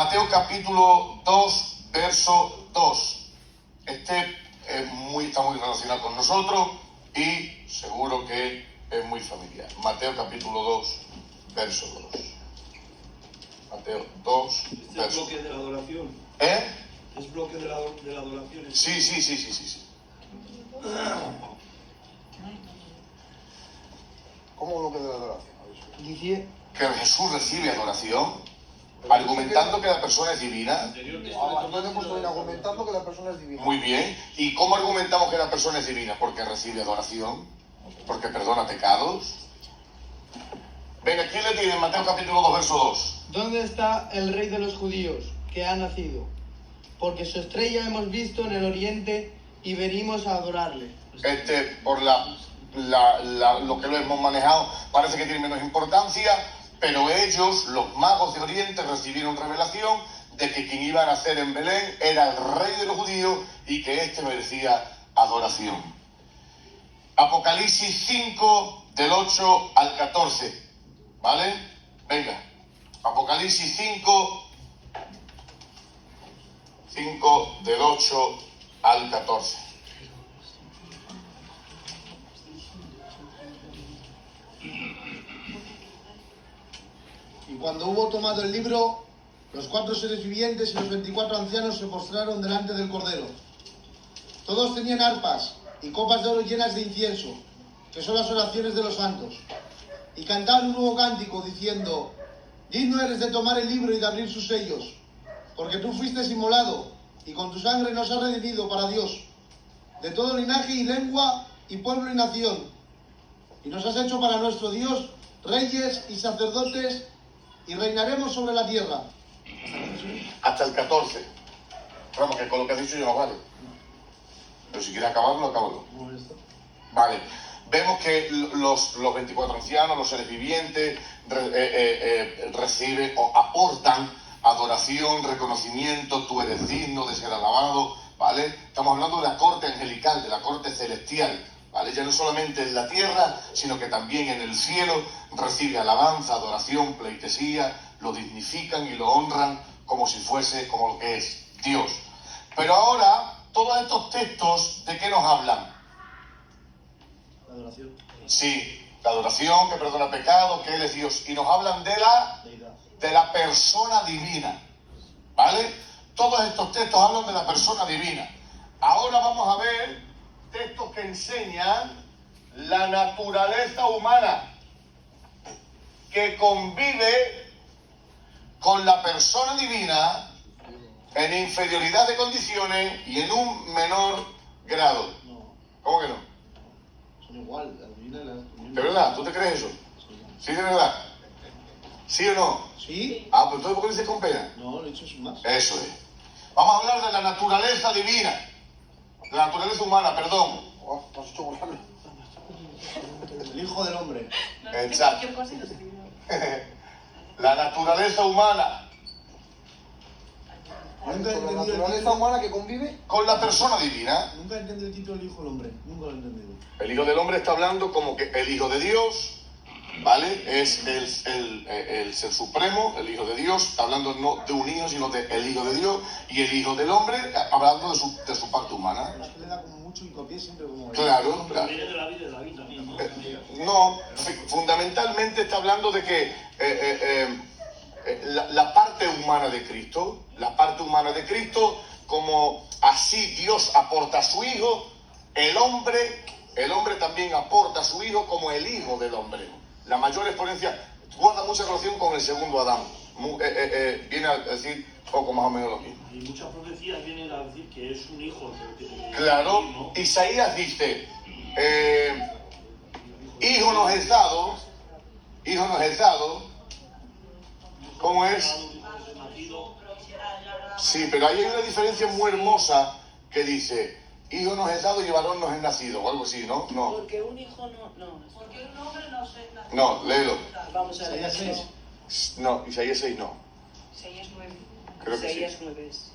Mateo capítulo 2, verso 2. Está muy relacionado con nosotros y seguro que es muy familiar. Mateo capítulo 2, verso 2. Mateo 2, ¿Es verso 2. bloque de la adoración? ¿Es bloque de la adoración? Sí. ¿Cómo bloque de la adoración? Dice Que Jesús recibe adoración, argumentando que la persona es divina. Entonces hemos venido argumentando que la persona es divina. Muy bien. ¿Y cómo argumentamos que la persona es divina? Porque recibe adoración, porque perdona pecados. Ven, aquí le tienen Mateo capítulo 2, verso 2. ¿Dónde está el rey de los judíos que ha nacido? Porque su estrella hemos visto en el oriente y venimos a adorarle. Por lo que lo hemos manejado, parece que tiene menos importancia, pero ellos, los magos de Oriente, recibieron revelación de que quien iba a nacer en Belén era el rey de los judíos y que éste merecía adoración. Apocalipsis 5, del 8 al 14. ¿Vale? Venga. Apocalipsis 5, del 8 al 14. Y cuando hubo tomado el libro, los 4 seres vivientes y los 24 ancianos se postraron delante del Cordero. Todos tenían arpas y copas de oro llenas de incienso, que son las oraciones de los santos. Y cantaban un nuevo cántico diciendo: digno eres de tomar el libro y de abrir sus sellos, porque tú fuiste inmolado y con tu sangre nos has redimido para Dios, de todo linaje y lengua y pueblo y nación. Y nos has hecho para nuestro Dios reyes y sacerdotes, y reinaremos sobre la tierra. Hasta el 14. Vamos, que con lo que has dicho yo no vale. Pero si quieres acabarlo, acábalo. Vale. Vemos que los 24 ancianos, los seres vivientes, reciben o aportan adoración, reconocimiento, tú eres digno de ser alabado, ¿vale? Estamos hablando de la corte angelical, de la corte celestial, ¿vale? Ya no solamente en la tierra, sino que también en el cielo recibe alabanza, adoración, pleitesía, lo dignifican y lo honran como si fuese como lo que es Dios. Pero ahora, todos estos textos, ¿de qué nos hablan? La adoración. Sí, la adoración, que perdona pecados, que Él es Dios. Y nos hablan de la persona divina, ¿vale? Todos estos textos hablan de la persona divina. Ahora vamos a ver textos que enseñan la naturaleza humana, que convive con la persona divina en inferioridad de condiciones y en un menor grado. No, ¿Cómo que no? son igual, la divina y la... ¿De verdad? ¿Tú te crees eso? ¿Sí, de verdad? ¿Sí o no? ¿Sí? Ah, pues entonces, ¿por qué dices con pena? No, lo he hecho sin más. Eso es. Vamos a hablar de la naturaleza divina, de la naturaleza humana, perdón. Oh, has hecho borrarme. El Hijo del Hombre. Exacto. La naturaleza humana Nunca he Sobre la entendido el naturaleza título. humana que convive. con la persona divina. Nunca he entendido el título del Hijo del Hombre. Nunca lo he entendido. El Hijo del Hombre está hablando como que el Hijo de Dios, ¿vale? Es el ser supremo, el Hijo de Dios, está hablando no de un hijo, sino de el Hijo de Dios, y el Hijo del Hombre, hablando de su parte humana. Es que le da como mucho hincapié siempre como... Claro, claro. Viene de David también, ¿no? No, fundamentalmente está hablando de que la parte humana de Cristo, como así Dios aporta a su Hijo, el hombre también aporta a su Hijo como el Hijo del Hombre. La mayor exponencia guarda mucha relación con el segundo Adán. Viene a decir poco más o menos lo mismo. Y muchas profecías vienen a decir que es un hijo el que Claro, ¿no? Isaías dice, hijo nos es dado, ¿cómo es? Sí, pero ahí hay una diferencia muy hermosa que dice, hijo nos es dado y varón nos es nacido, o algo así, ¿no? No, Porque un hijo no. Porque un hombre no se nace. no, léelo. Vamos a Isaías leerlo. 6. No, Isaías 6 no, Isaías 9. creo que Isaías sí. 9 es.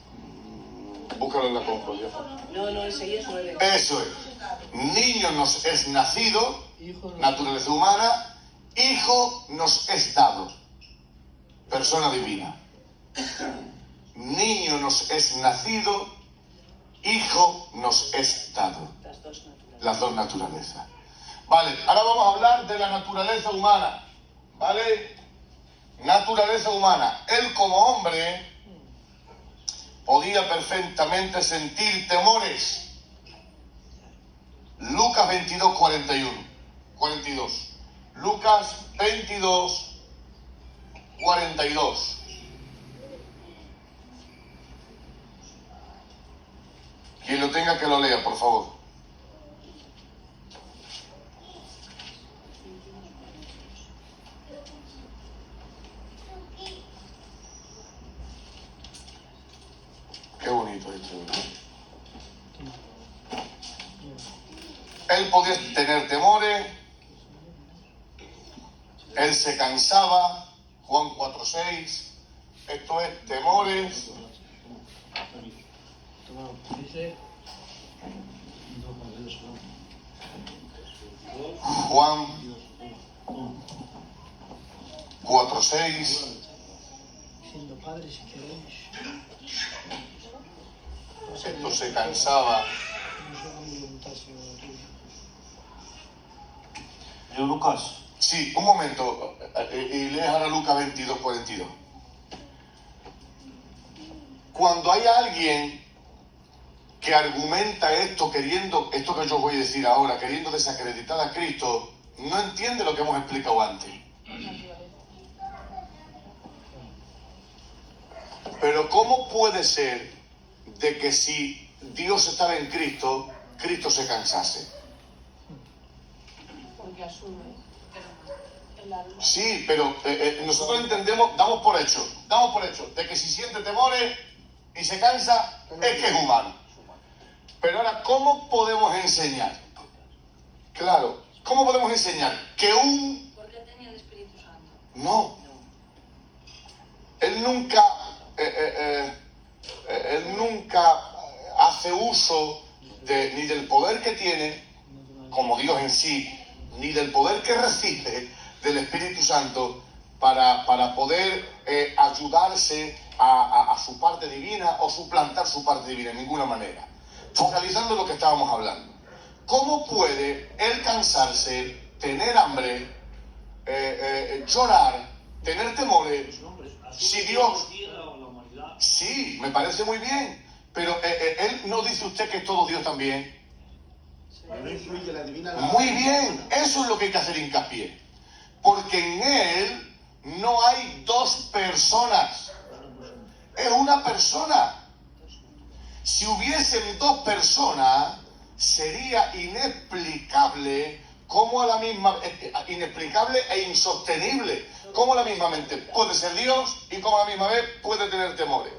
Búscalo en la concordia. No, Isaías 9. Eso es. Niño nos es nacido, Hijo de... naturaleza humana, hijo nos es dado, persona divina. niño nos es nacido, hijo nos es dado. Las dos naturales. Las dos naturalezas. Vale, ahora vamos a hablar de la naturaleza humana. ¿Vale? Naturaleza humana. Él como hombre podía perfectamente sentir temores. Lucas 22, 42. Lucas 22, 42. Quien lo tenga que lo lea, por favor. Qué bonito esto, ¿verdad? Él podía tener temores, él se cansaba, Juan 4:6, esto es temores. Juan 4:6. Diciendo, Padre, si queréis. Esto se cansaba. No sea mi voluntad, sino la tuya. Leo Lucas. Sí, un momento. Y lees ahora Lucas 22, 42. Cuando hay alguien que argumenta esto queriendo, esto que yo voy a decir ahora, queriendo desacreditar a Cristo, no entiende lo que hemos explicado antes. Pero ¿cómo puede ser de que si Dios estaba en Cristo, Cristo se cansase? Porque asume el alma. Sí, pero nosotros entendemos, damos por hecho de que si siente temores y se cansa, es que es humano. Pero ahora, ¿cómo podemos enseñar? Claro, ¿cómo podemos enseñar que Porque tenía el Espíritu Santo. No. Él nunca hace uso ni del poder que tiene, como Dios en sí, ni del poder que recibe del Espíritu Santo para poder ayudarse a su parte divina o suplantar su parte divina, en ninguna manera. Focalizando lo que estábamos hablando. ¿Cómo puede él cansarse, tener hambre, llorar, tener temores, si Dios... Sí, me parece muy bien, pero él no dice usted que es todo Dios también. No influye la divina. Muy bien, eso es lo que hay que hacer hincapié. Porque en él no hay dos personas, es una persona. Si hubiesen dos personas, sería inexplicable cómo a la misma, inexplicable e insostenible, cómo a la misma mente puede ser Dios y cómo a la misma vez puede tener temores.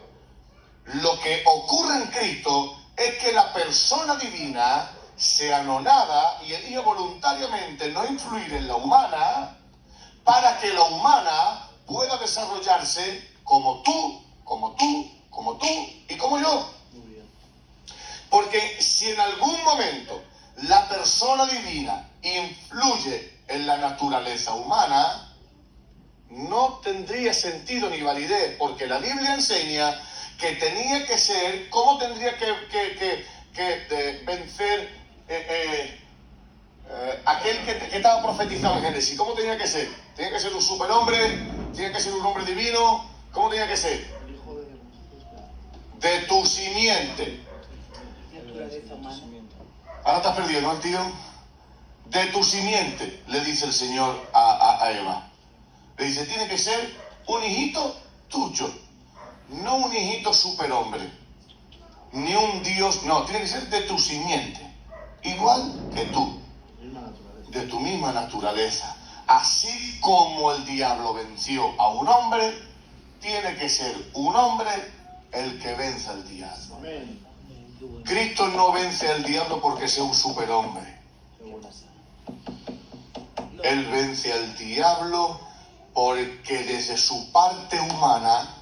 Lo que ocurre en Cristo es que la persona divina se anonada y elige voluntariamente no influir en la humana para que la humana pueda desarrollarse como tú y como yo. Porque si en algún momento la persona divina influye en la naturaleza humana, no tendría sentido ni validez, porque la Biblia enseña que tenía que ser, ¿cómo tendría que vencer aquel que estaba profetizado en Génesis? ¿Cómo tenía que ser? ¿Tenía que ser un superhombre? ¿Tenía que ser un hombre divino? ¿Cómo tenía que ser? De tu simiente. Naturaleza humana. Ahora estás perdido, ¿no, tío? De tu simiente, le dice el Señor a Eva. Le dice, tiene que ser un hijito tuyo, no un hijito superhombre, ni un Dios, no, tiene que ser de tu simiente, igual que tú, de tu misma naturaleza. Así como el diablo venció a un hombre, tiene que ser un hombre el que venza al diablo. Amén. Cristo no vence al diablo porque sea un superhombre. Él vence al diablo porque desde su parte humana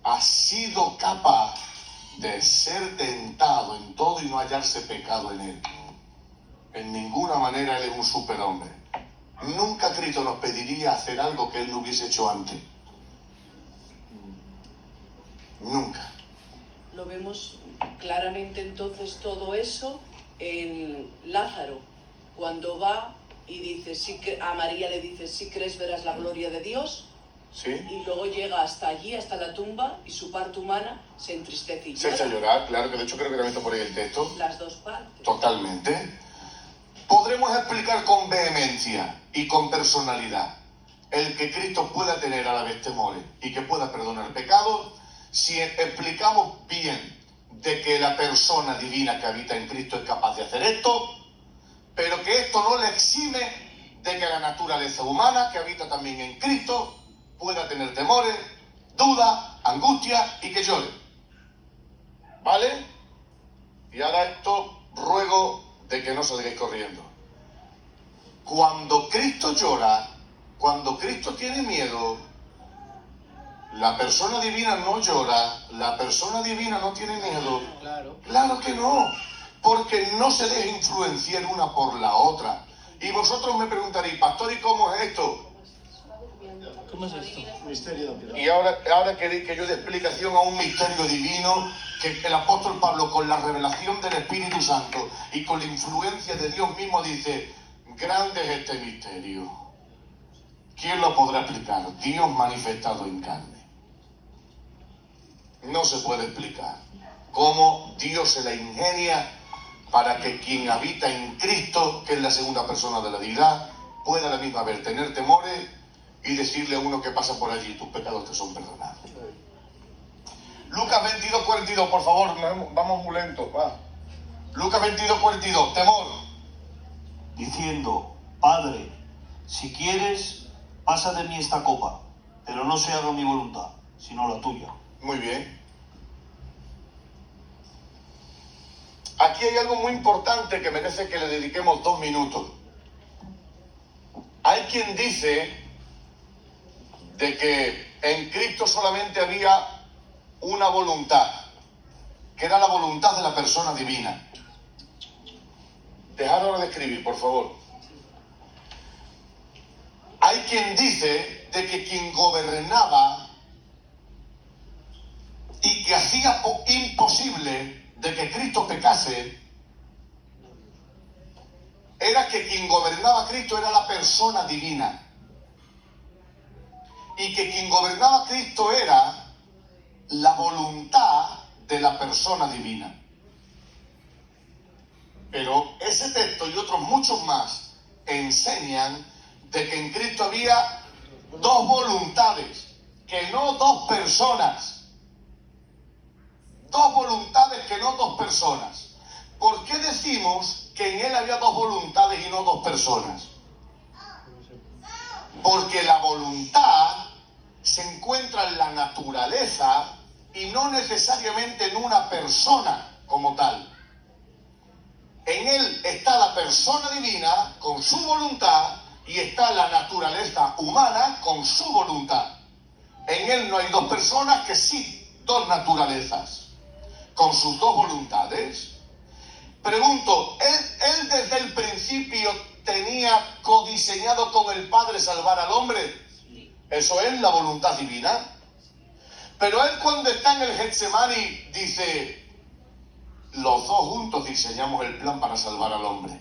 ha sido capaz de ser tentado en todo y no hallarse pecado en él. En ninguna manera él es un superhombre. Nunca Cristo nos pediría hacer algo que él no hubiese hecho antes. Nunca. Lo vemos claramente entonces todo eso en Lázaro, cuando va y dice, a María le dice, si crees verás la gloria de Dios, ¿Sí? y luego llega hasta allí, hasta la tumba, y su parte humana se entristece y Se echa a llora. llorar, claro, que de hecho creo que también está por ahí el texto. Las dos partes. Totalmente. Podremos explicar con vehemencia y con personalidad el que Cristo pueda tener a la vez temores y que pueda perdonar pecados si explicamos bien de que la persona divina que habita en Cristo es capaz de hacer esto, pero que esto no le exime de que la naturaleza humana que habita también en Cristo pueda tener temores, dudas, angustia y que llore. ¿Vale? Y ahora esto ruego de que no salgáis corriendo. Cuando Cristo llora, cuando Cristo tiene miedo, la persona divina no llora, la persona divina no tiene miedo. Claro. Claro que no, porque no se deja influenciar una por la otra. Y vosotros me preguntaréis, pastor, ¿y cómo es esto? ¿Cómo es esto? Misterio de piedad. Y ahora queréis que yo dé explicación a un misterio divino que el apóstol Pablo, con la revelación del Espíritu Santo y con la influencia de Dios mismo, dice, grande es este misterio. ¿Quién lo podrá explicar? Dios manifestado en carne. No se puede explicar cómo Dios se la ingenia para que quien habita en Cristo, que es la segunda persona de la deidad, pueda a la misma vez tener temores y decirle a uno que pasa por allí, tus pecados te son perdonados. Lucas 22, 42, por favor, vamos muy lento, va. Lucas 22, 42, temor. diciendo, Padre, si quieres, pasa de mí esta copa, pero no se haga mi voluntad, sino la tuya. Muy bien. Aquí hay algo muy importante que merece que le dediquemos 2 minutos. Hay quien dice de que en Cristo solamente había una voluntad, que era la voluntad de la persona divina. Dejad ahora de escribir, por favor. Hay quien dice de que quien gobernaba y que hacía imposible de que Cristo pecase, era que quien gobernaba a Cristo era la persona divina. Y que quien gobernaba a Cristo era la voluntad de la persona divina. Pero ese texto y otros muchos más enseñan de que en Cristo había 2 voluntades, que no 2 personas. 2 voluntades, que no 2 personas. ¿Por qué decimos que en Él había 2 voluntades y no 2 personas? Porque la voluntad se encuentra en la naturaleza y no necesariamente en una persona como tal. En Él está la persona divina con su voluntad y está la naturaleza humana con su voluntad. En Él no hay 2 personas, que sí 2 naturalezas con sus 2 voluntades. Pregunto, ¿él desde el principio tenía codiseñado con el Padre salvar al hombre? Eso es la voluntad divina. Pero él, cuando está en el Getsemaní, dice, los 2 juntos diseñamos el plan para salvar al hombre.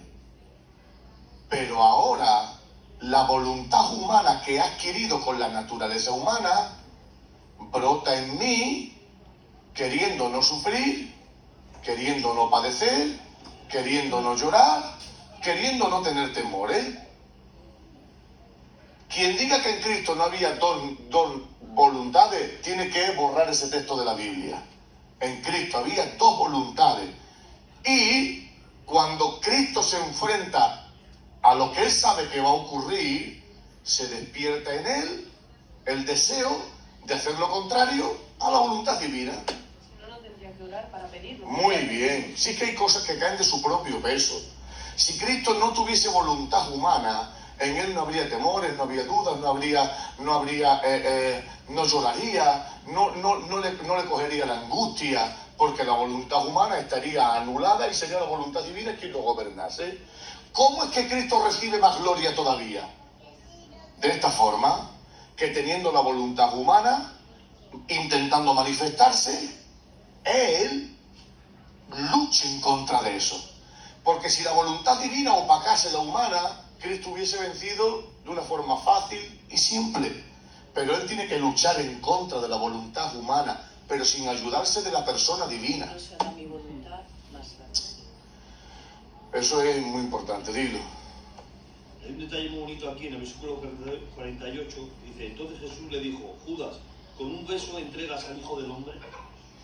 Pero ahora, la voluntad humana que he adquirido con la naturaleza humana, brota en mí, queriendo no sufrir, queriendo no padecer, queriendo no llorar, queriendo no tener temores. Quien diga que en Cristo no había dos voluntades, tiene que borrar ese texto de la Biblia. En Cristo había 2 voluntades. Y cuando Cristo se enfrenta a lo que Él sabe que va a ocurrir, se despierta en Él el deseo de hacer lo contrario a la voluntad divina. Si no, no tendría que orar para pedirlo. Muy bien. Sí que hay cosas que caen de su propio peso. Si Cristo no tuviese voluntad humana, en Él no habría temores, no habría dudas, no lloraría, no le cogería la angustia, porque la voluntad humana estaría anulada y sería la voluntad divina quien lo gobernase. ¿Cómo es que Cristo recibe más gloria todavía? De esta forma, que teniendo la voluntad humana, intentando intentando manifestarse, él luche en contra de eso. Porque si la voluntad divina opacase la humana, Cristo hubiese vencido de una forma fácil y simple. Pero él tiene que luchar en contra de la voluntad humana, pero sin ayudarse de la persona divina. No se haga mi voluntad más grande. Eso es muy importante, dilo. Hay un detalle muy bonito aquí en el versículo 48, dice, entonces Jesús le dijo, Judas, ¿con un beso entregas al Hijo del Hombre?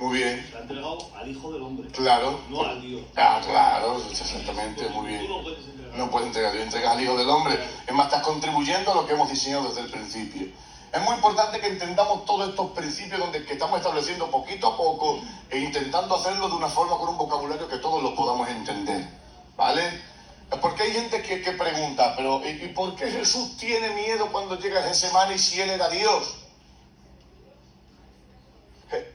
Muy bien. Se ha entregado al Hijo del Hombre, Claro. no al Dios. Ah, claro, exactamente, muy bien. Tú no puedes entregar. No puedes entregar, Dios entregas al Hijo del Hombre. Es más, estás contribuyendo a lo que hemos diseñado desde el principio. Es muy importante que entendamos todos estos principios que estamos estableciendo poquito a poco e intentando hacerlo de una forma con un vocabulario que todos lo podamos entender, ¿vale? Porque hay gente que pregunta, pero ¿y por qué Jesús tiene miedo cuando llega a Getsemaní si Él era Dios?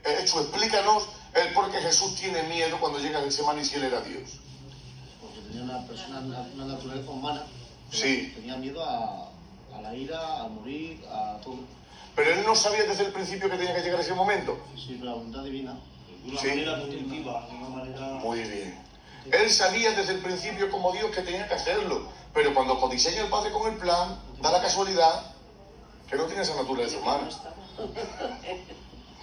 Hecho, explícanos el por qué Jesús tiene miedo cuando llega a Getsemaní si Él era Dios. Porque tenía una naturaleza humana. Sí. Tenía miedo a la ira, a morir, a todo. Pero Él no sabía desde el principio que tenía que llegar ese momento. Sí, pero la voluntad divina. De una Sí. manera nutritiva, de una manera... Muy bien. Él sabía desde el principio como Dios que tenía que hacerlo, pero cuando codiseña el Padre con el plan, da la casualidad que no tiene esa naturaleza humana.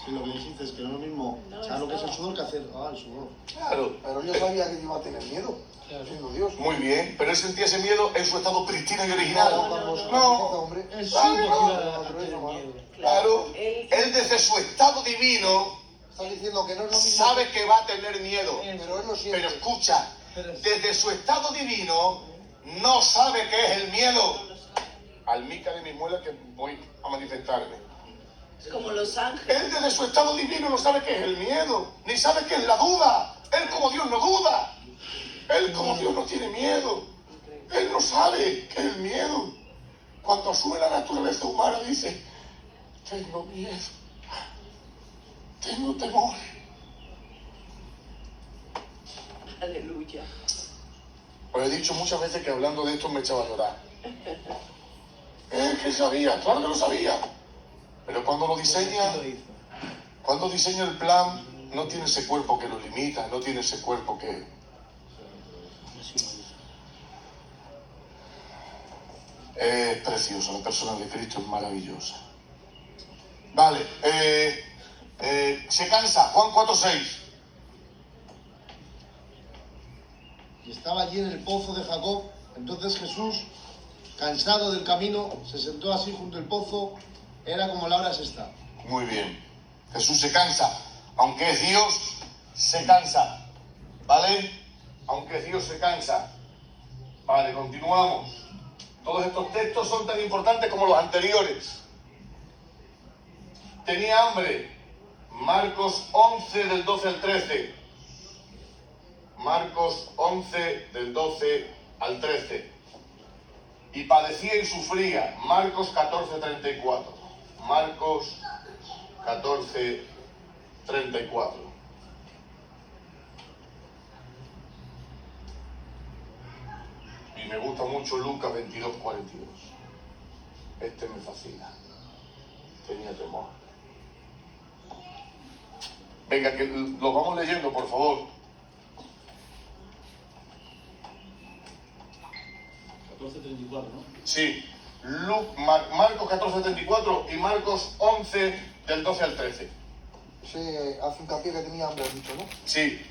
Sí, lo que dijiste es que no es lo mismo saber lo que es el sudor que hacer el sudor. Claro. Pero yo sabía que iba a tener miedo, siendo Dios. Muy bien, pero él sentía ese miedo en su estado pristino y original. No. No, Hombre. Él Claro, supo que no. iba a tener miedo. claro. Él desde su estado divino Está diciendo que no es lo mismo. sabe que va a tener miedo. Pero él lo siente. Pero escucha, desde su estado divino no sabe qué es el miedo. Al mica de mi muela que voy a manifestarme. Es como los ángeles. Él desde su estado divino no sabe qué es el miedo, ni sabe qué es la duda. Él como Dios no duda. Él como Dios no tiene miedo. Él no sabe qué es el miedo. Cuando asume la naturaleza humana dice, tengo miedo, tengo temor. Aleluya. Os he dicho muchas veces que hablando de esto me echaba a llorar. Es que sabía, claro que lo sabía. Pero cuando lo diseña, cuando diseña el plan, no tiene ese cuerpo que lo limita, no tiene ese cuerpo que... Es precioso, la persona de Cristo es maravillosa. Vale, se cansa, Juan 4:6. Y estaba allí en el pozo de Jacob. Entonces Jesús, cansado del camino, se sentó así junto al pozo. Era como la hora sexta. Muy bien. Jesús se cansa. Aunque es Dios, se cansa. ¿Vale? Aunque es Dios, se cansa. Vale, continuamos. Todos estos textos son tan importantes como los anteriores. Tenía hambre. Marcos 11 del 12 al 13. Marcos 11 del 12 al 13. Y padecía y sufría. Marcos 14, 34. Marcos 14, 34. Y me gusta mucho Lucas 22, 42. Este me fascina. Tenía temor. Venga, que lo vamos leyendo, por favor. 14:34, ¿no? Sí. Marcos 14, 34 y Marcos 11 del 12 al 13. Sí, hace hincapié que tenía hambre, has dicho, ¿no? Sí.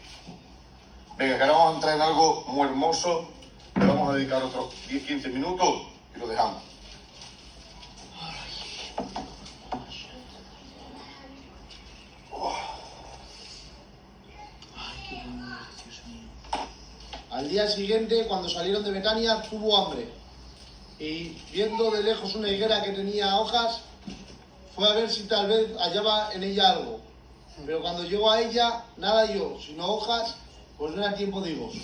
Venga, que ahora vamos a entrar en algo muy hermoso. Le vamos a dedicar otros 10-15 minutos y lo dejamos. Al día siguiente, cuando salieron de Betania, tuvo hambre. Y viendo de lejos una higuera que tenía hojas, fue a ver si tal vez hallaba en ella algo. Pero cuando llegó a ella, nada halló, sino hojas, pues no era tiempo de higos.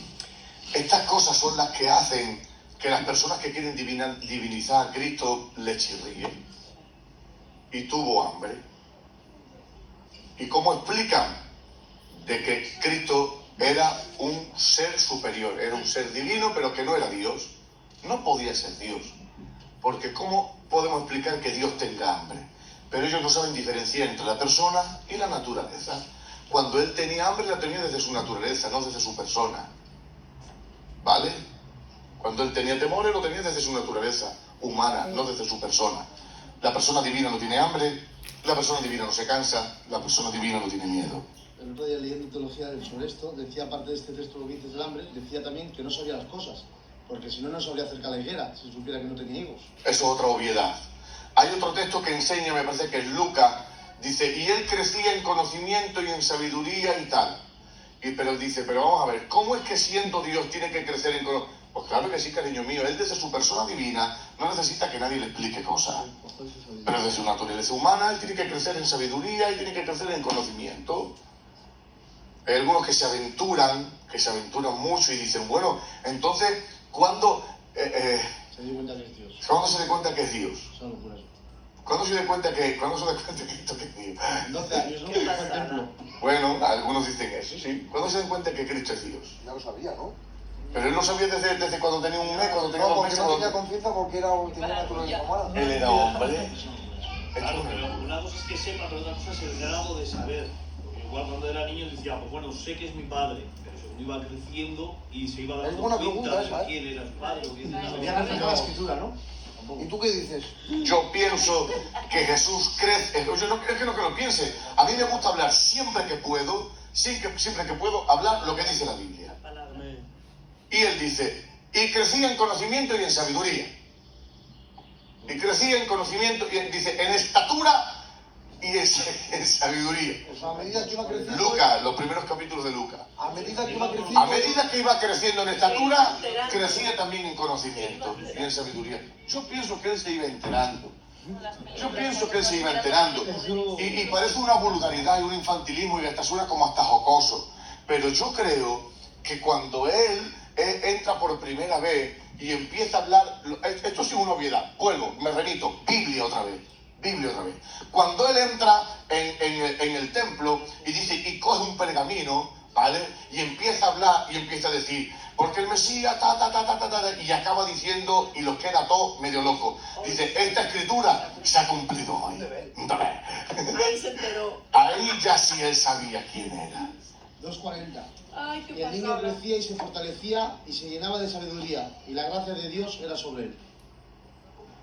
Estas cosas son las que hacen que las personas que quieren divinizar a Cristo le chirríen. Y tuvo hambre. ¿Y cómo explican? De que Cristo era un ser superior, era un ser divino, pero que no era Dios. No podía ser Dios. Porque ¿cómo podemos explicar que Dios tenga hambre? pero ellos no saben diferenciar entre la persona y la naturaleza. Cuando él tenía hambre, la tenía desde su naturaleza, no desde su persona. ¿Vale? Cuando él tenía temor, él lo tenía desde su naturaleza humana, no desde su persona. La persona divina no tiene hambre, la persona divina no se cansa, la persona divina no tiene miedo. El otro día leyendo teología sobre esto, decía, aparte de este texto lo que dices del hambre, decía también que no sabía las cosas, porque si no, no sabría acercar la higuera, si supiera que no tenía higos. Eso es otra obviedad. Hay otro texto que enseña, me parece que es Lucas, dice, y él crecía en conocimiento y en sabiduría y tal. Pero dice, pero vamos a ver, ¿cómo es que siendo Dios tiene que crecer en conocimiento? Pues claro que sí, cariño mío, él desde su persona divina no necesita que nadie le explique cosas. Pero desde su naturaleza humana, él tiene que crecer en sabiduría y tiene que crecer en conocimiento. Hay algunos que se aventuran mucho y dicen, bueno, entonces, ¿cuándo Se dio cuenta que es Dios. se da cuenta que es Dios? Solo por eso. ¿Cuándo se da cuenta que Cristo es Dios? 12 años, ¿no? Fue al templo. Bueno, algunos dicen eso, sí. ¿Cuándo se dan cuenta que Cristo es Dios? Ya lo sabía, ¿no? Pero él lo sabía desde cuando tenía un mes, cuando tenía No, 2 porque meses. no tenía cuando- confianza porque tenía naturaleza humana. Él era hombre. Claro, pero una cosa es que sepa, pero otra cosa es el grado de saber. Porque igual cuando era niño decía, pues bueno, sé que es mi padre, pero según iba creciendo y se iba Es dando buena cuenta pregunta de esa, ¿eh? quién era su padre o quién era su Tenía que acercar la escritura, ¿no? ¿Y tú qué dices? Yo pienso que Jesús crece. Es que no que lo piense. A mí me gusta hablar siempre que puedo, siempre que puedo, hablar lo que dice la Biblia. Y él dice, y crecía en conocimiento y en sabiduría. Y crecía en conocimiento y dice, en estatura y en sabiduría. O sea, a medida que iba creciendo... Lucas, los primeros capítulos de Lucas. A medida que iba creciendo... A medida que iba creciendo en estatura, crecía también en conocimiento y en sabiduría. Yo pienso que él se iba enterando. Y parece una vulgaridad y un infantilismo y hasta suena como hasta jocoso. Pero yo creo que cuando él entra por primera vez y empieza a hablar, esto sí es una obviedad, vuelvo, me remito, Biblia otra vez. Cuando él entra en el templo y dice, y coge un pergamino, ¿vale? Y empieza a hablar y empieza a decir, porque el Mesías, y acaba diciendo, y los queda todos medio locos. Dice, esta escritura se ha cumplido hoy. Ahí se enteró. Ahí ya sí él sabía quién era. 2:40. Ay, qué Y el niño pasada. crecía y se fortalecía y se llenaba de sabiduría, y la gracia de Dios era sobre él.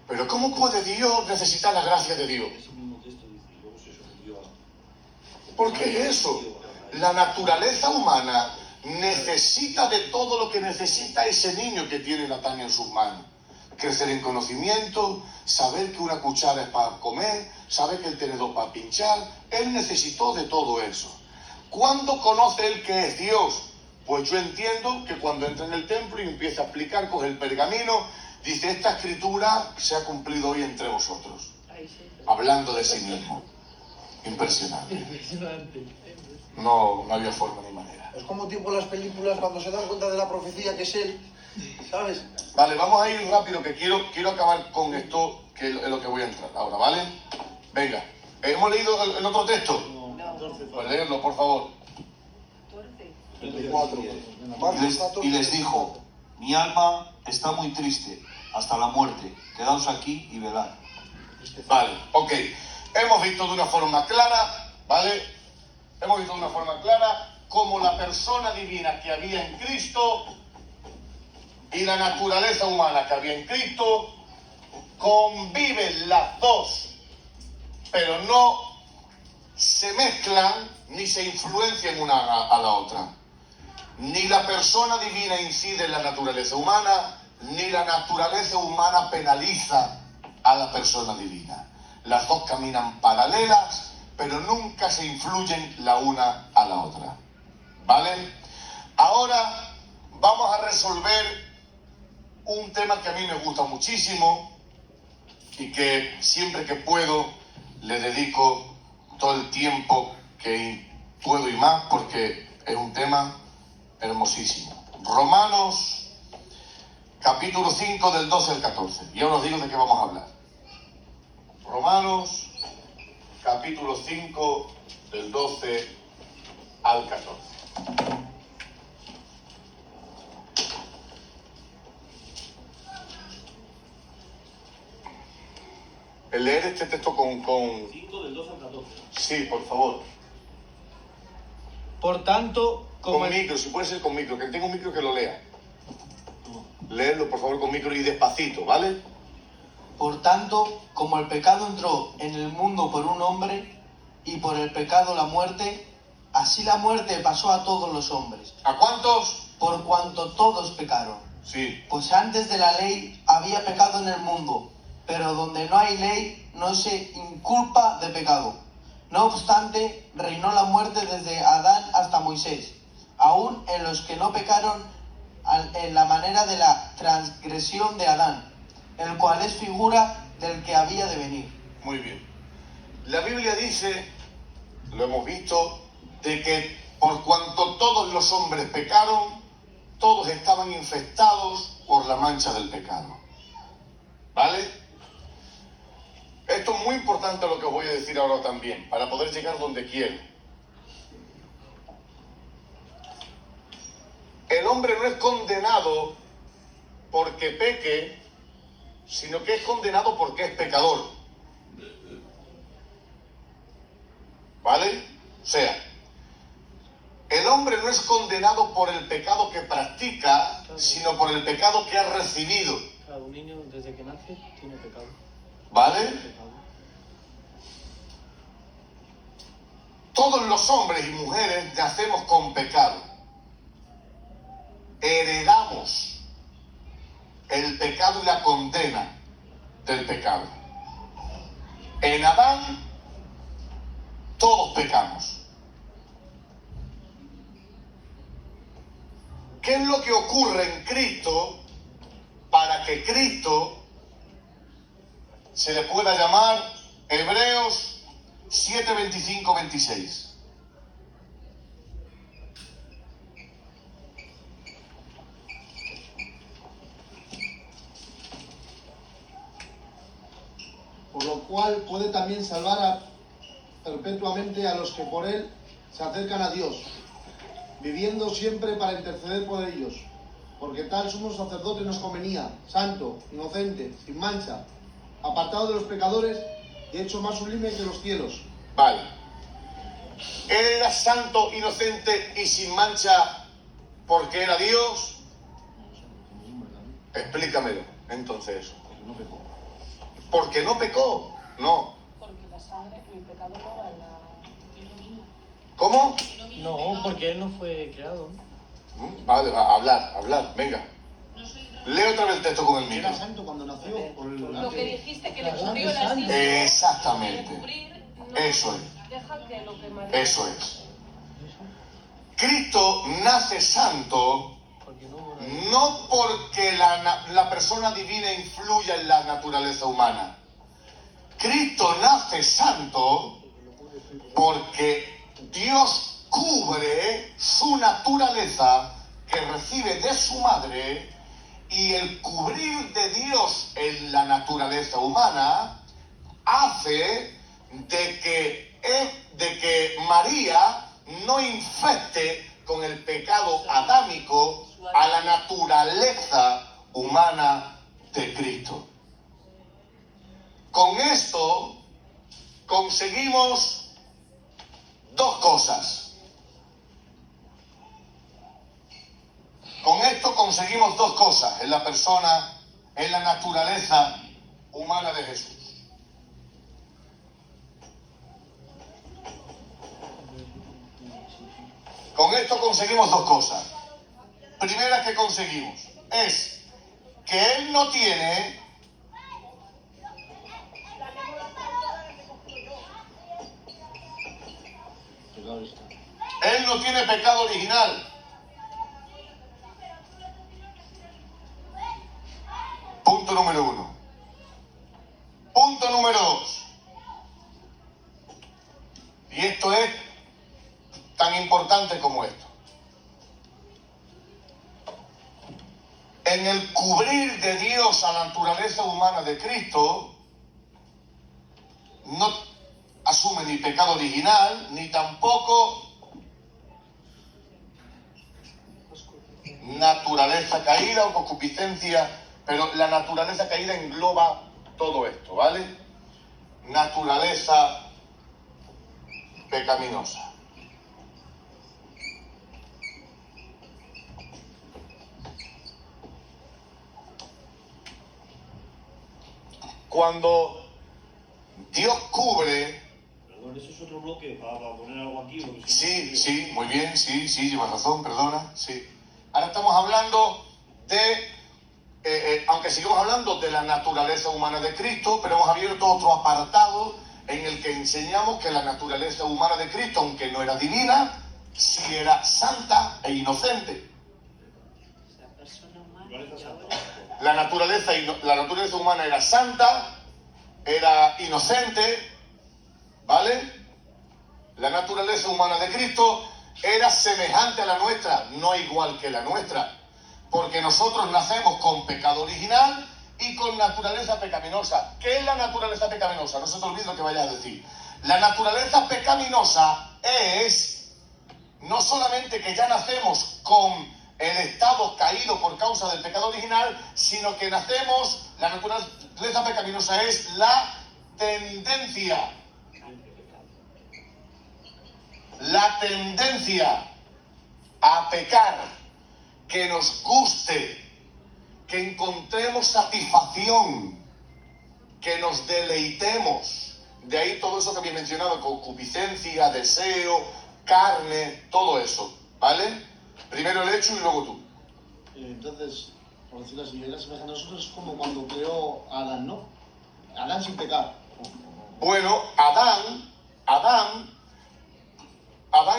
Pero ¿cómo puede Dios necesitar la gracia de Dios? Ese mismo texto dice, y luego se sometió a... ¿Por qué eso? La naturaleza humana necesita de todo lo que necesita ese niño que tiene Natán en sus manos. Crecer en conocimiento, saber que una cuchara es para comer, saber que el tenedor para pinchar. Él necesitó de todo eso. ¿Cuándo conoce él que es Dios? Pues yo entiendo que cuando entra en el templo y empieza a explicar, coge el pergamino, dice, esta escritura se ha cumplido hoy entre vosotros. Ahí sí. Hablando de sí mismo. Impresionante. Impresionante. No había forma ni manera. Es como tipo las películas cuando se dan cuenta de la profecía que es él, ¿sabes? Vale, vamos a ir rápido, que quiero acabar con esto, que es lo que voy a entrar ahora, ¿vale? Venga, ¿hemos leído el otro texto? Pues leerlo, por favor. 4. Y les dijo, mi alma está muy triste hasta la muerte, quedaos aquí y velad. Vale, ok. Hemos visto de una forma clara, ¿vale? Hemos visto de una forma clara cómo la persona divina que había en Cristo y la naturaleza humana que había en Cristo conviven las dos, pero no se mezclan ni se influencian una a la otra. Ni la persona divina incide en la naturaleza humana, ni la naturaleza humana penaliza a la persona divina. Las dos caminan paralelas, pero nunca se influyen la una a la otra. ¿Vale? Ahora vamos a resolver un tema que a mí me gusta muchísimo y que siempre que puedo le dedico todo el tiempo que puedo y más, porque es un tema hermosísimo. Romanos, capítulo 5, del 12 al 14. Y ahora os digo de qué vamos a hablar. Romanos, capítulo 5, del 12 al 14. leer este texto con... 5 del 12 al 14. Sí, por favor. Por tanto, como Con micro, si puede ser con micro. Que tenga un micro que lo lea. Leerlo, por favor, con micro y despacito, ¿vale? Por tanto, como el pecado entró en el mundo por un hombre, y por el pecado la muerte, así la muerte pasó a todos los hombres, ¿A cuántos? por cuanto todos pecaron. Sí. Pues antes de la ley había pecado en el mundo, pero donde no hay ley no se inculpa de pecado. No obstante, reinó la muerte desde Adán hasta Moisés, aún en los que no pecaron en la manera de la transgresión de Adán, el cual es figura del que había de venir. Muy bien. La Biblia dice, lo hemos visto, de que por cuanto todos los hombres pecaron, todos estaban infectados por la mancha del pecado. ¿Vale? Esto es muy importante lo que os voy a decir ahora también, para poder llegar donde quiero. El hombre no es condenado porque peque, sino que es condenado porque es pecador. ¿Vale? O sea, el hombre no es condenado por el pecado que practica, sino por el pecado que ha recibido. Claro, un niño desde que nace tiene pecado. ¿Vale? Todos los hombres y mujeres nacemos con pecado. Heredamos el pecado y la condena del pecado. En Adán todos pecamos. ¿Qué es lo que ocurre en Cristo para que Cristo se le pueda llamar Hebreos 7, 25, 26? Por lo cual puede también salvar perpetuamente a los que por él se acercan a Dios, viviendo siempre para interceder por ellos, porque tal sumo sacerdote nos convenía, santo, inocente, sin mancha, apartado de los pecadores y hecho más sublime que los cielos. Vale. Él era santo, inocente y sin mancha porque era Dios. Explícamelo, entonces eso. Porque no pecó. No. Porque la sangre, mi pecado no va en la... ¿Cómo? No, porque él no fue creado. Vale, hablar, venga. Lee otra vez el texto con el micro. Era santo cuando nació. Por el Lo que dijiste que le Claro, cubrió la santo. silla. Exactamente. Cubrir, no Eso es. deja que lo que María... Eso es. Cristo nace santo no porque la persona divina influya en la naturaleza humana. Cristo nace santo porque Dios cubre su naturaleza que recibe de su madre, y el cubrir de Dios en la naturaleza humana hace de que María no infecte con el pecado adámico a la naturaleza humana de Cristo. Con esto conseguimos dos cosas. Con esto conseguimos dos cosas en la persona, en la naturaleza humana de Jesús. Con esto conseguimos dos cosas. Primera que conseguimos es que Él no tiene pecado original. Punto número uno. Punto número dos. Y esto es tan importante como esto. En el cubrir de Dios a la naturaleza humana de Cristo, no asume ni pecado original, ni tampoco naturaleza caída o concupiscencia, pero la naturaleza caída engloba todo esto, ¿vale? naturaleza pecaminosa. Cuando Dios cubre... Perdón, eso es otro bloque para poner algo aquí. Porque Sí, sí, muy bien, sí, llevas razón, perdona, sí. Ahora estamos hablando de, aunque sigamos hablando de la naturaleza humana de Cristo, pero hemos abierto otro apartado en el que enseñamos que la naturaleza humana de Cristo, aunque no era divina, sí era santa e inocente. La persona humana Naturaleza y santa. ahora La naturaleza humana era santa, era inocente, ¿vale? La naturaleza humana de Cristo era semejante a la nuestra, no igual que la nuestra, porque nosotros nacemos con pecado original y con naturaleza pecaminosa. ¿Qué es la naturaleza pecaminosa? No se te olvide lo que vayas a decir. La naturaleza pecaminosa es no solamente que ya nacemos con el estado caído por causa del pecado original, sino que nacemos, la naturaleza pecaminosa es la tendencia a pecar, que nos guste, que encontremos satisfacción, que nos deleitemos. De ahí todo eso que había mencionado, concupiscencia, deseo, carne, todo eso, ¿vale? Primero el hecho y luego tú. Entonces, por decirlo así, era semejante a nosotros, es como cuando creó a Adán, ¿no? Adán sin pecar. Bueno, Adán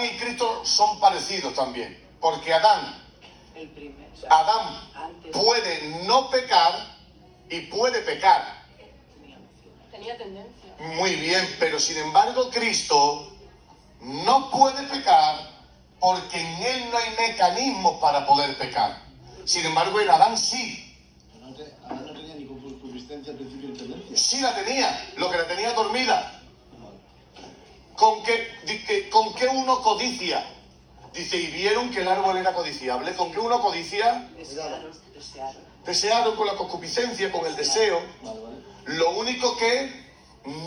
y Cristo son parecidos también, porque Adán el primer. Antes puede no pecar y puede pecar. Tenía tendencia. Muy bien, pero sin embargo Cristo no puede pecar porque en él no hay mecanismos para poder pecar. Sin embargo, en Adán sí. Adán no tenía ni concupiscencia al principio de tendencia. Sí la tenía, lo que la tenía dormida. ¿Con qué uno codicia? Dice, y vieron que el árbol era codiciable. ¿Con qué uno codicia? desearon. Desearon con la concupiscencia, con el deseo. Vale, vale. Lo único que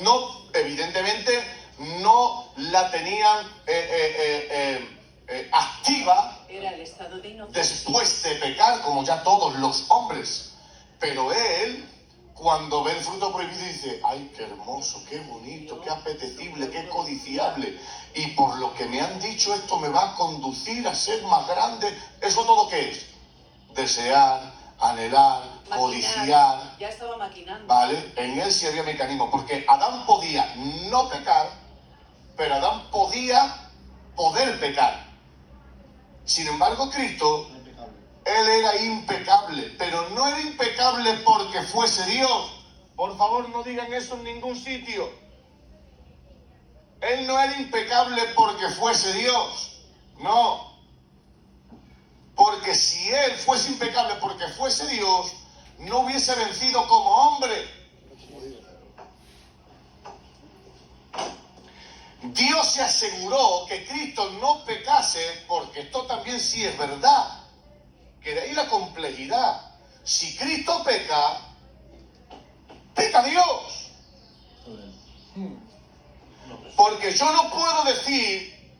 no, evidentemente, no la tenían activa Era el estado de inocencia. después de pecar, como ya todos los hombres. Pero él, cuando ve el fruto prohibido, dice, ay, qué hermoso, qué bonito, qué apetecible, qué codiciable. Y por lo que me han dicho, esto me va a conducir a ser más grande. ¿Eso todo qué es? Desear, anhelar, Maquinar. codiciar. Ya estaba maquinando. ¿Vale? En él sí había mecanismo, porque Adán podía no pecar, pero Adán podía poder pecar. Sin embargo, Cristo, No es pecable. él era impecable, pero no era impecable porque fuese Dios. Por favor, no digan eso en ningún sitio. Él no era impecable porque fuese Dios. No. Porque si él fuese impecable porque fuese Dios, no hubiese vencido como hombre. Dios se aseguró que Cristo no pecase, porque esto también sí es verdad. Que de ahí la complejidad. Si Cristo peca, peca Dios. Porque yo no puedo decir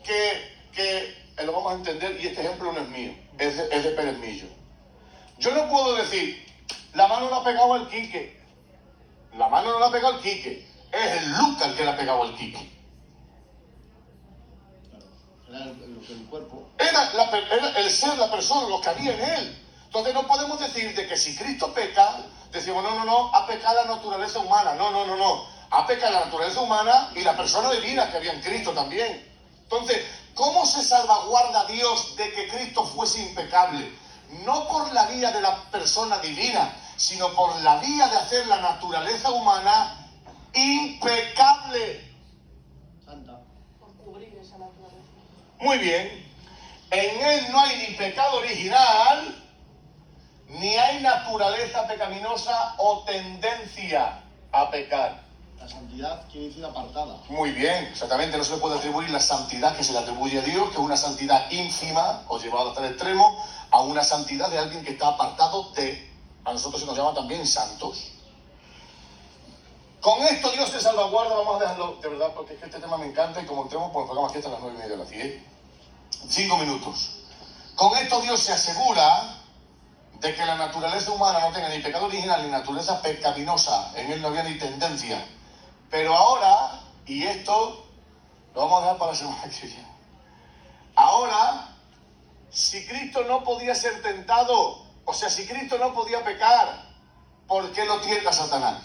que lo vamos a entender, y este ejemplo no es mío, es de Pérez Millo. Yo no puedo decir, la mano la ha pegado al Quique. La mano no la ha pegado al Quique. Es el Lucas el que le ha pegado al Quique. Era el cuerpo. Era el ser, la persona, lo que había en él. Entonces no podemos decir de que si Cristo peca, decimos, no, ha pecado la naturaleza humana. No. Ha pecado la naturaleza humana y la persona divina que había en Cristo también. Entonces, ¿cómo se salvaguarda Dios de que Cristo fuese impecable? No por la vía de la persona divina, sino por la vía de hacer la naturaleza humana impecable. Santa. Por cubrir esa naturaleza. Muy bien. En él no hay ni pecado original, ni hay naturaleza pecaminosa o tendencia a pecar. La santidad quiere decir apartada. Muy bien, exactamente, no se le puede atribuir la santidad que se le atribuye a Dios, que es una santidad ínfima, o llevado hasta el extremo, a una santidad de alguien que está apartado de. A nosotros se nos llama también santos. Con esto Dios te salvaguarda, vamos a dejarlo de verdad, porque es que este tema me encanta y como entremos por el programa aquí hasta las 9:30 de las 10. 5 minutos. Con esto Dios se asegura de que la naturaleza humana no tenga ni pecado original ni naturaleza pecaminosa. En él no había ni tendencia. Pero ahora, y esto lo vamos a dejar para la semana que viene. Ahora, si Cristo no podía ser tentado, o sea, si Cristo no podía pecar, ¿por qué lo tienta Satanás?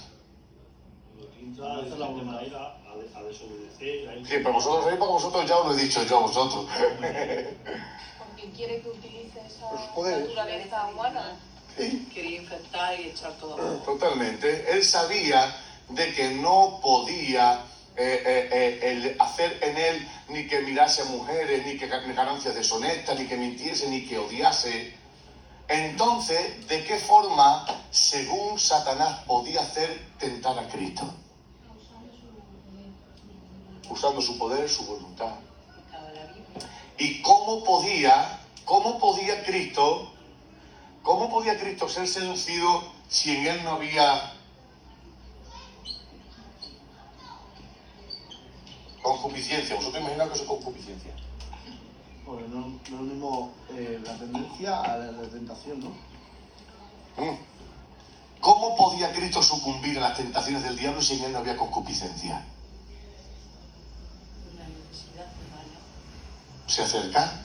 Lo tienta de cierta manera a desobedecer. A Sí, pero vosotros reís porque vosotros ya os lo he dicho yo a vosotros. Porque quiere que utilice esa Los poderes. naturaleza humana. Sí, Quería infectar y echar todo abajo. totalmente. Él sabía de que no podía hacer en él ni que mirase a mujeres, ni que ganancias deshonestas, ni que mintiese, ni que odiase. Entonces, ¿de qué forma, según Satanás, podía hacer tentar a Cristo? Usando su poder, su voluntad. ¿Y cómo podía Cristo ser seducido si en él no había concupiscencia? ¿Vosotros imagináis que eso es concupiscencia? Bueno, no es lo mismo la tendencia a la tentación, ¿no? ¿Cómo podía Cristo sucumbir a las tentaciones del diablo si en él no había concupiscencia? Una necesidad humana. Se acerca.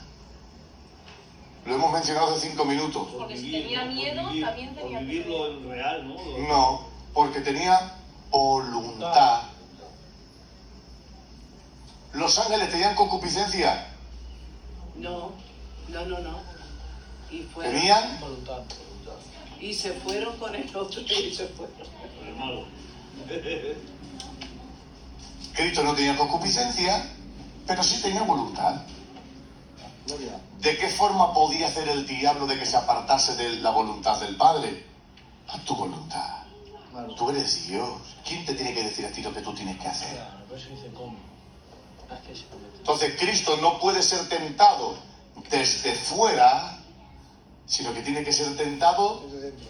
Lo hemos mencionado hace 5 minutos. Porque si tenía miedo, también tenía por vivirlo en real, ¿no? No, porque tenía voluntad. ¿Los ángeles tenían concupiscencia? No. Y fueron. ¿Tenían? Y se fueron con el otro y se fueron. Con el malo. Cristo no tenía concupiscencia, pero sí tenía voluntad. Gloria. ¿De qué forma podía hacer el diablo de que se apartase de la voluntad del Padre? A tu voluntad. Claro. Tú eres Dios. ¿Quién te tiene que decir a ti lo que tú tienes que hacer? Entonces Cristo no puede ser tentado desde fuera, sino que tiene que ser tentado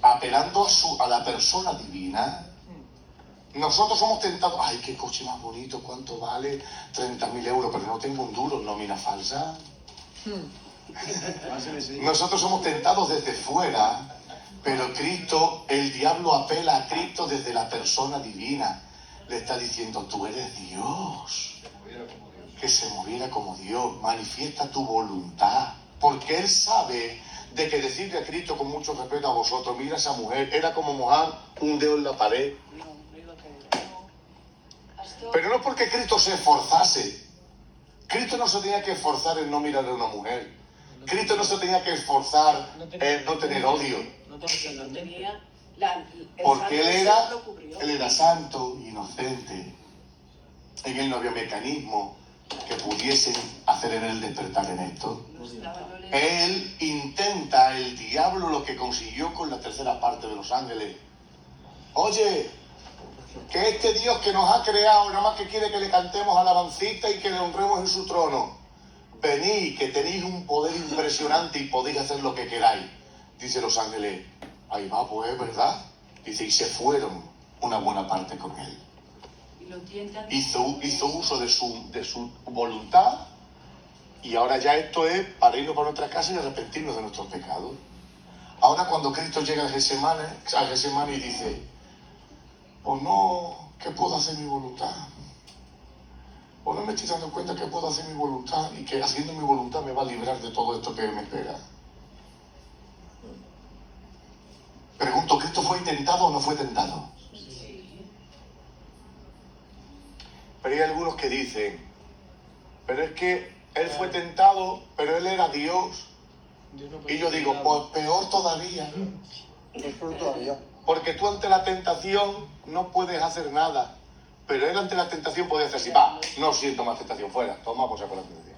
apelando a la persona divina. Nosotros somos tentados, ay, qué coche más bonito, ¿cuánto vale? 30.000 euros, pero no tengo un duro, nómina falsa. Nosotros somos tentados desde fuera, pero Cristo, el diablo apela a Cristo desde la persona divina. Le está diciendo, tú eres Dios. Que se moviera como Dios, manifiesta tu voluntad. Porque Él sabe de que decirle a Cristo con mucho respeto a vosotros, mira a esa mujer, era como mojar un dedo en la pared. No iba a caer. Pero no porque Cristo se esforzase. Cristo no se tenía que esforzar en no mirar a una mujer. Cristo no se tenía que esforzar en no tener odio. Porque no tenía Porque el Él santo lo cubrió. era santo, inocente. En Él no había mecanismo que pudiesen hacer en Él despertar en esto. No estaba, no le- Él intenta, el diablo, lo que consiguió con la tercera parte de los ángeles. Oye, que este Dios que nos ha creado, nada más que quiere que le cantemos alabancita y que le honremos en su trono. Venid, que tenéis un poder impresionante y podéis hacer lo que queráis. Dice los ángeles, ahí va pues, ¿verdad? Dice, y se fueron una buena parte con él. Y lo tientan. Hizo uso de su voluntad. Y ahora ya esto es para irnos para nuestra casa y arrepentirnos de nuestros pecados. Ahora cuando Cristo llega al Getsemaní y dice, pues no, ¿qué puedo hacer mi voluntad? Pues no me estoy dando cuenta que puedo hacer mi voluntad y que haciendo mi voluntad me va a librar de todo esto que me espera. Pregunto, ¿Cristo fue tentado o no fue tentado? Pero hay algunos que dicen, pero es que Él fue tentado, pero Él era Dios. Y yo digo, pues peor todavía. Pues peor todavía. Porque tú ante la tentación no puedes hacer nada. Pero Él ante la tentación puede hacer así, va, no siento más tentación, fuera, toma por sacar la tentación.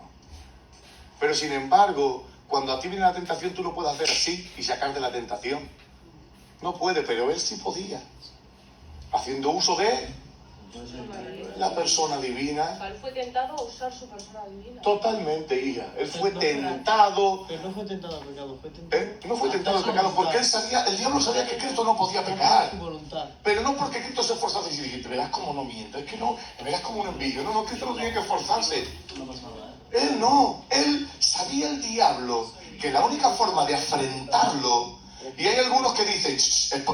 Pero sin embargo, cuando a ti viene la tentación, tú no puedes hacer así y sacarte la tentación. No puede, pero Él sí podía. Haciendo uso de La persona divina. Él fue tentado a usar su persona divina. Totalmente, hija. Él fue tentado. Pero no fue tentado al pecado, fue tentado. No fue tentado al pecado porque él sabía, el diablo sabía que Cristo no podía pecar. Su voluntad. Pero no porque Cristo se esforzase y dijiste, verás cómo no miente, es que no, verás cómo no envidia. No, Cristo no tenía que esforzarse. No pasa nada. Él no, él sabía el diablo que la única forma de afrentarlo, y hay algunos que dicen,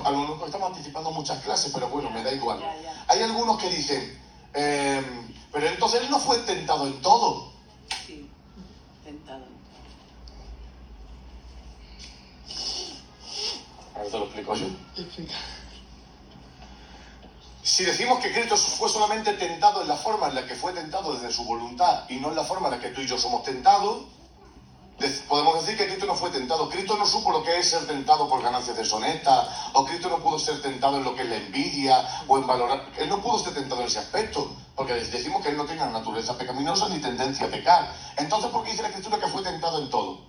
a lo mejor estamos anticipando muchas clases, pero bueno, me da igual. Hay algunos que dicen, pero entonces él no fue tentado en todo. Sí, tentado. Ahora te lo explico yo. Si decimos que Cristo fue solamente tentado en la forma en la que fue tentado desde su voluntad y no en la forma en la que tú y yo somos tentados, podemos decir que Cristo no fue tentado. Cristo no supo lo que es ser tentado por ganancias deshonestas, o Cristo no pudo ser tentado en lo que es la envidia o en valorar. Él no pudo ser tentado en ese aspecto, porque decimos que él no tenía naturaleza pecaminosa ni tendencia a pecar. Entonces, ¿por qué dice la Escritura que fue tentado en todo?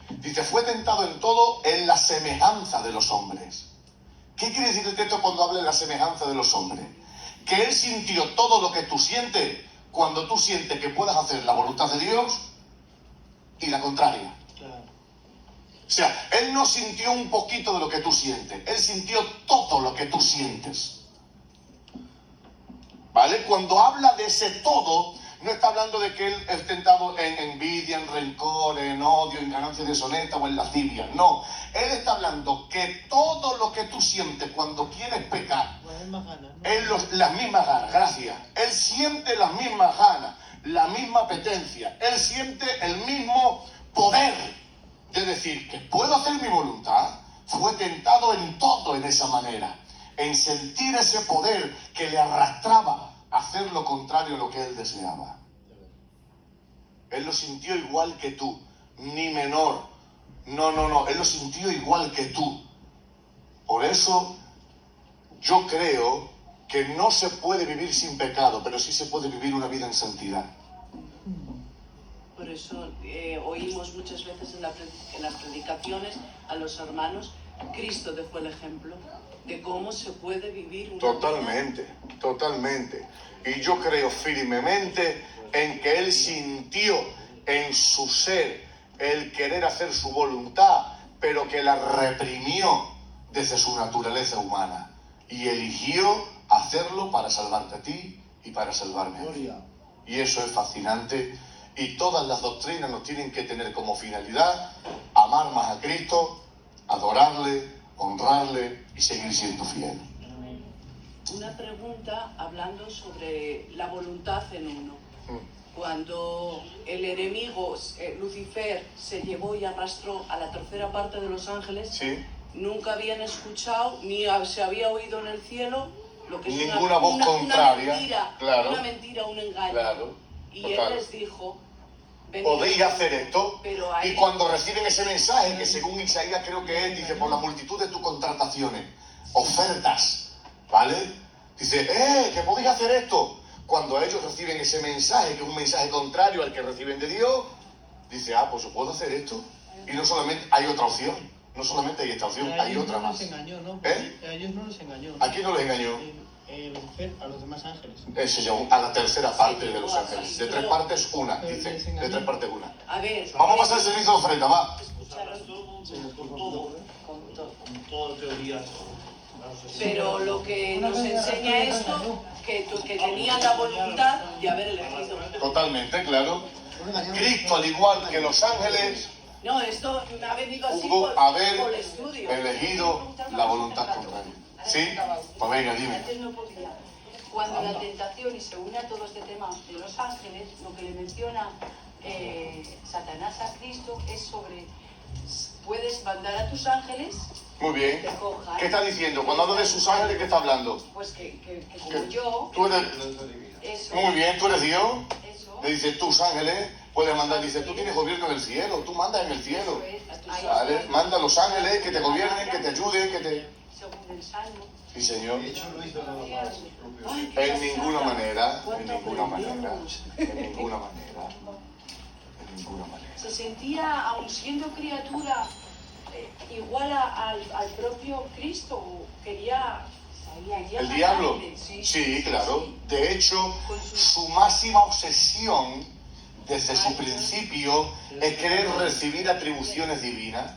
Dice, fue tentado en todo en la semejanza de los hombres. ¿Qué quiere decir el texto cuando habla de la semejanza de los hombres? Que él sintió todo lo que tú sientes cuando tú sientes que puedas hacer la voluntad de Dios y la contraria. Claro. O sea, él no sintió un poquito de lo que tú sientes, él sintió todo lo que tú sientes. ¿Vale? Cuando habla de ese todo, no está hablando de que él es tentado en envidia, en rencor, en odio, en ganancia deshonesta o en lascivia. No, él está hablando que todo lo que tú sientes cuando quieres pecar, Las mismas ganas, ¿no? él las mismas ganas, gracias. Él siente las mismas ganas, la misma apetencia. Él siente el mismo poder de decir que puedo hacer mi voluntad. Fue tentado en todo en esa manera, en sentir ese poder que le arrastraba a hacer lo contrario a lo que él deseaba. Él lo sintió igual que tú, ni menor. No, él lo sintió igual que tú. Por eso yo creo que no se puede vivir sin pecado, pero sí se puede vivir una vida en santidad. Por eso oímos muchas veces en las predicaciones a los hermanos, Cristo dejó el ejemplo de cómo se puede vivir una Totalmente. Y yo creo firmemente en que él sintió en su ser el querer hacer su voluntad, pero que la reprimió desde su naturaleza humana y eligió hacerlo para salvarte a ti y para salvarme a mí. Y eso es fascinante, y todas las doctrinas nos tienen que tener como finalidad amar más a Cristo, adorarle, honrarle y seguir siendo fiel. Una pregunta hablando sobre la voluntad en uno. Cuando el enemigo, Lucifer, se llevó y arrastró a la tercera parte de los ángeles, ¿Sí? nunca habían escuchado ni se había oído en el cielo lo que es Ninguna voz contraria, una mentira, claro. una mentira, un engaño. Claro, y total. él les dijo, Podéis hacer esto, pero ahí, y cuando reciben ese mensaje, que según Isaías creo que él dice, por la multitud de tus contrataciones, ofertas, ¿vale? Dice, que podéis hacer esto. Cuando ellos reciben ese mensaje, que es un mensaje contrario al que reciben de Dios, dice, pues yo puedo hacer esto. Y no solamente hay otra opción, no solamente hay esta opción, hay otra no más. Les engañó, ¿no? ¿Eh? A ellos no les engañó. ¿A quién no les engañó? Lucifer, a los demás ángeles. Ese ya, a la tercera parte de los ángeles. De tres partes, una, dice. De tres partes, una. a ver, Vamos a pasar el servicio de ofrenda, va. Con todas teorías. pero lo que nos enseña esto, que tenían la voluntad de haber elegido. Totalmente, claro. Cristo, al igual que los ángeles, No, esto me ha venido así pudo por haber el estudio. elegido la voluntad contraria. ¿Sí? Pues venga, dime. Antes no podía. Cuando la tentación, y se une a todo este tema de los ángeles, lo que le menciona Satanás a Cristo es sobre, puedes mandar a tus ángeles, Muy bien. te cojan. ¿Qué está diciendo? Cuando habla de sus ángeles, ¿qué está hablando? Pues que como yo, Tú eres... eso, Muy bien, tú eres Dios. eso, Le dice, tus ángeles, puedes mandar, dice, tú tienes gobierno en el cielo, tú mandas en el cielo. eso es, ahí ¿Vale? está. Manda a los ángeles que te gobiernen, que te ayuden, que te... Según el Salmo. Sí, Señor. Ay, qué En ninguna pasada. manera, en ¿Cuánto ninguna manera, aprendemos? en ninguna manera, en ninguna manera. Se sentía, aun siendo criatura, igual al propio Cristo, quería ¿El diablo? Sí, claro. De hecho, su máxima obsesión desde su principio es querer recibir atribuciones divinas.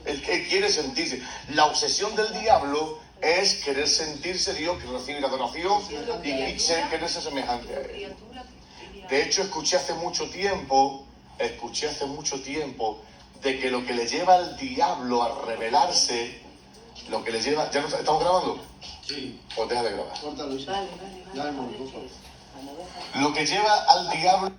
El que quiere sentirse. La obsesión del diablo es querer sentirse Dios, que recibir adoración y querer ser semejante a él. De hecho, escuché hace mucho tiempo de que lo que le lleva al diablo a rebelarse, lo que le lleva... ¿Ya no estamos grabando? Sí. Pues deja de grabar. Córtalo, Luis. Vale. Ya hemos, por favor. Lo que lleva al diablo